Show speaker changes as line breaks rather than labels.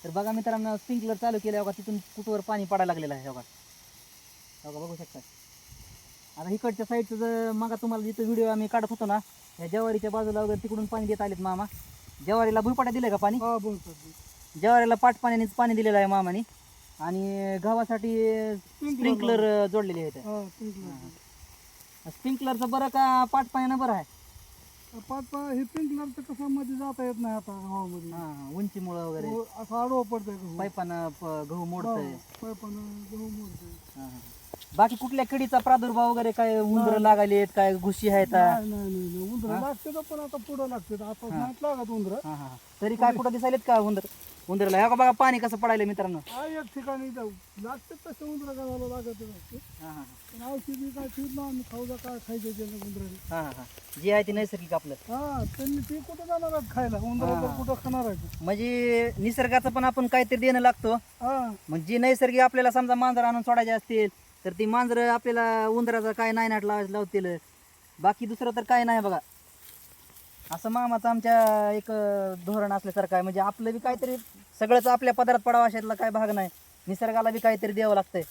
तर बघा मित्रांनो, स्प्रिंकलर चालू केलं बघा, तिथून कुठवर पाणी पडायला लागलेलं आहे बघा. बघा बघू शकता. आता इकडच्या साईडचं जर मग तुम्हाला जिथं व्हिडिओ आम्ही काढत होतो ना, या ज्वारीच्या बाजूला वगैरे तिकडून पाणी देत आलेत मामा. ज्वारीला भुईपाटा दिलं का पाणी?
हा बोलतात
ज्वारीला पाट पाण्यानेच पाणी दिलेलं आहे मामाने. आणि गव्हासाठी स्प्रिंकलर जोडलेले आहेत.
हा स्प्रिंकलर.
स्प्रिंकलरचं बरं का पाट पाण्यानं बरं आहे?
पाच हे स्प्रिंकलरचं कसं मध्ये जाता येत नाही आता गावामध्ये.
हां, उंचीमुळं वगैरे
असं आडवं पडतंय गहू.
पाईपानं गहू मोडतंय.
पाईपानं गहू मोडतंय.
हां. बाकी कुठल्या किडीचा प्रादुर्भाव वगैरे काय, उंदरं लागायलेत काय, घुशी आहेत?
नाही उंदरं लागते पण आता पुढं लागते. आता नाही लागत उंदरं.
हां. तरी काय कुठं दिसायलेत का उंदरला? हे बघा पाणी कसं पडायला मित्रांनो.
हा एक ठिकाणी लागते तसे उंदरं गावाला लागत असते.
हां.
पण औषधी काय ठेवत ना आम्ही, खाऊ काय खायचे त्याला उंदराने.
हां. जे आहे ते नैसर्गिक आपलं.
हा त्यांनी ती कुठं जाणार आहेत खायला? उंदरं तर कुठं खाणार आहेत?
म्हणजे निसर्गाचं पण आपण काहीतरी देणं लागतो.
हा
म्हणजे नैसर्गिक आपल्याला समजा मांजर आणून सोडायचे असतील तर ती मांजर आपल्याला उंदराचा काय नाही नाट लावतील. बाकी दुसरं तर काय नाही बघा. असं मामाचं आमच्या एक धोरण असल्यासारखं आहे. म्हणजे आपलं बी काहीतरी सगळंच आपल्या पदरात पडावं अशातला काय भाग नाही. निसर्गाला बी काहीतरी द्यावं लागतंय.